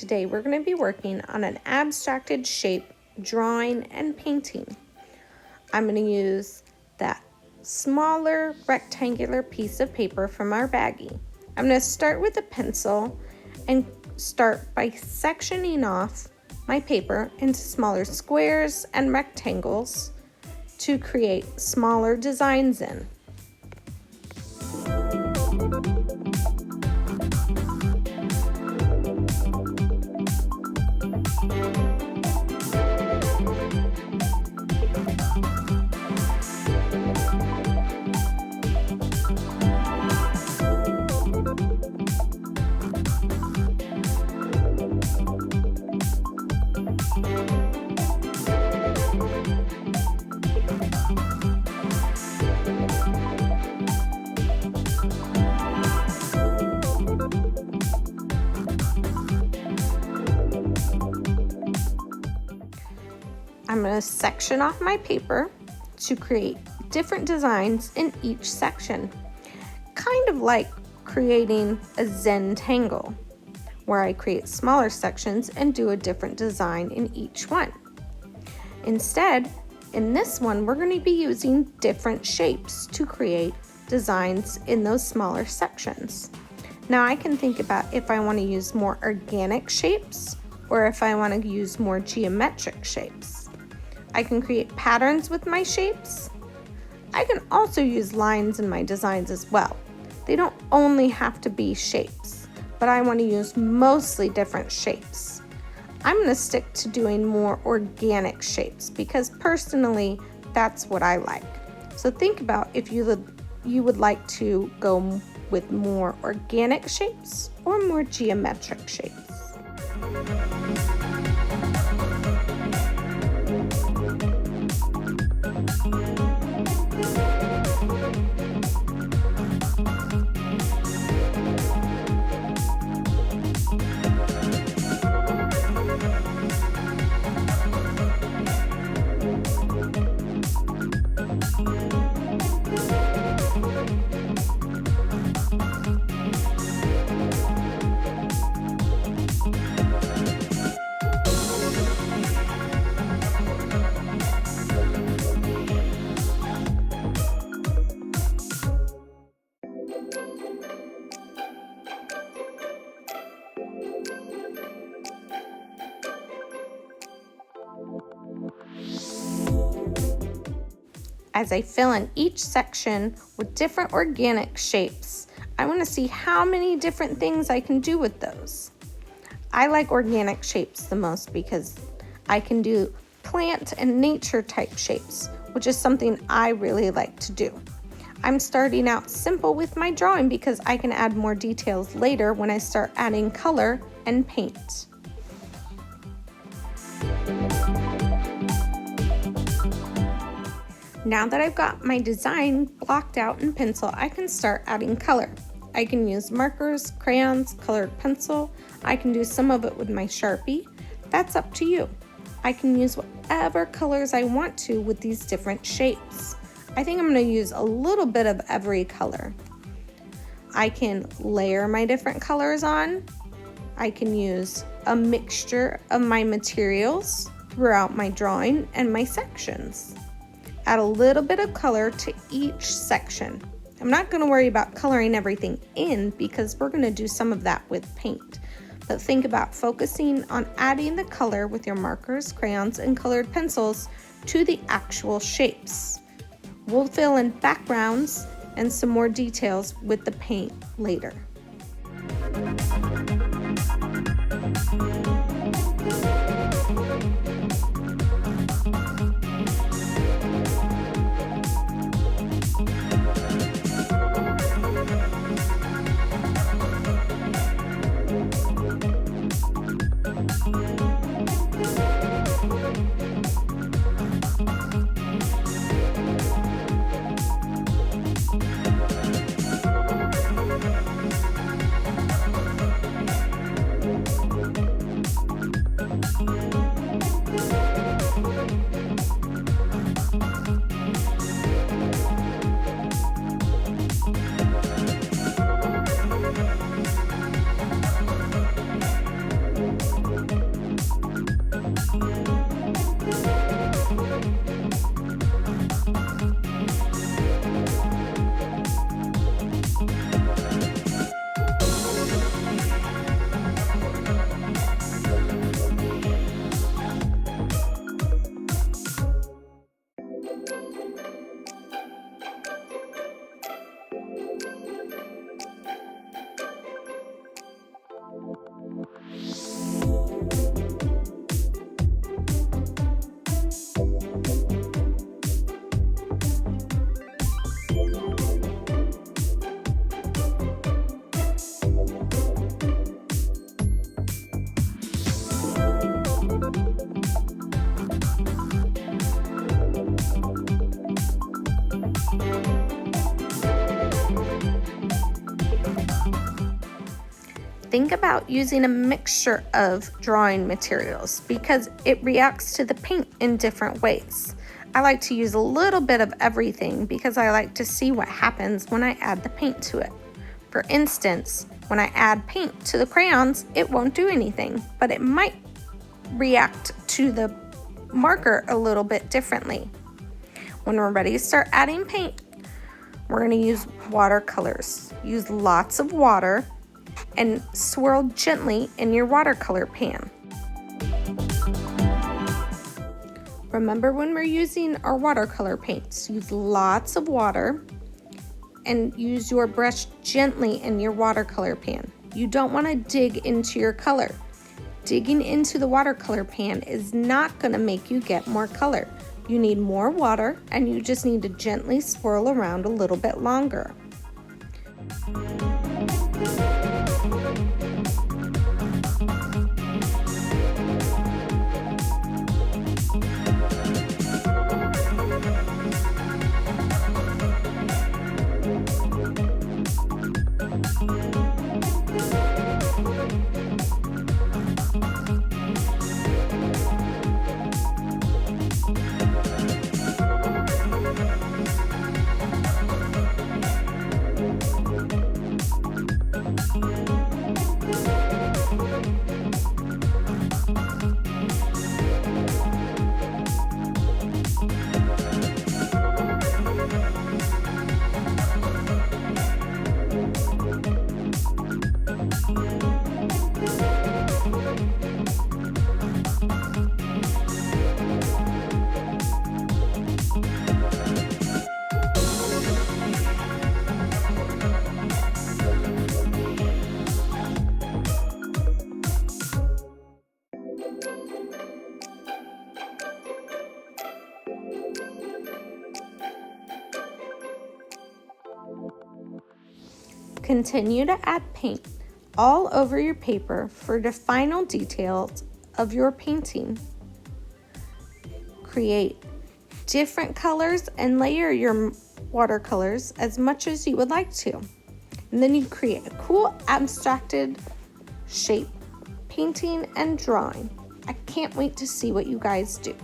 today we're going to be working on an abstracted shape drawing and painting. I'm going to use that smaller rectangular piece of paper from our baggie. I'm going to start with a pencil and start by sectioning off my paper into smaller squares and rectangles to create smaller designs in. I'm going to section off my paper to create different designs in each section, kind of like creating a Zentangle, where I create smaller sections and do a different design in each one. Instead, in this one, we're going to be using different shapes to create designs in those smaller sections. Now I can think about if I want to use more organic shapes or if I want to use more geometric shapes. I can create patterns with my shapes. I can also use lines in my designs as well. They don't only have to be shapes, but I want to use mostly different shapes. I'm going to stick to doing more organic shapes because personally, that's what I like. So think about if you would like to go with more organic shapes or more geometric shapes. As I fill in each section with different organic shapes, I want to see how many different things I can do with those. I like organic shapes the most because I can do plant and nature type shapes, which is something I really like to do. I'm starting out simple with my drawing because I can add more details later when I start adding color and paint. Now that I've got my design blocked out in pencil, I can start adding color. I can use markers, crayons, colored pencil. I can do some of it with my Sharpie. That's up to you. I can use whatever colors I want to with these different shapes. I think I'm going to use a little bit of every color. I can layer my different colors on. I can use a mixture of my materials throughout my drawing and my sections. Add a little bit of color to each section. I'm not going to worry about coloring everything in because we're going to do some of that with paint. But think about focusing on adding the color with your markers, crayons, and colored pencils to the actual shapes. We'll fill in backgrounds and some more details with the paint later. Think about using a mixture of drawing materials because it reacts to the paint in different ways. I like to use a little bit of everything because I like to see what happens when I add the paint to it. For instance, when I add paint to the crayons, it won't do anything, but it might react to the marker a little bit differently. When we're ready to start adding paint, we're going to use watercolors. Use lots of water and swirl gently in your watercolor pan. Remember, when we're using our watercolor paints, use lots of water and use your brush gently in your watercolor pan. You don't want to dig into your color. Digging into the watercolor pan is not going to make you get more color. You need more water and you just need to gently swirl around a little bit longer. Continue to add paint all over your paper for the final details of your painting. Create different colors and layer your watercolors as much as you would like to. And then you create a cool abstracted shape, painting and drawing. I can't wait to see what you guys do.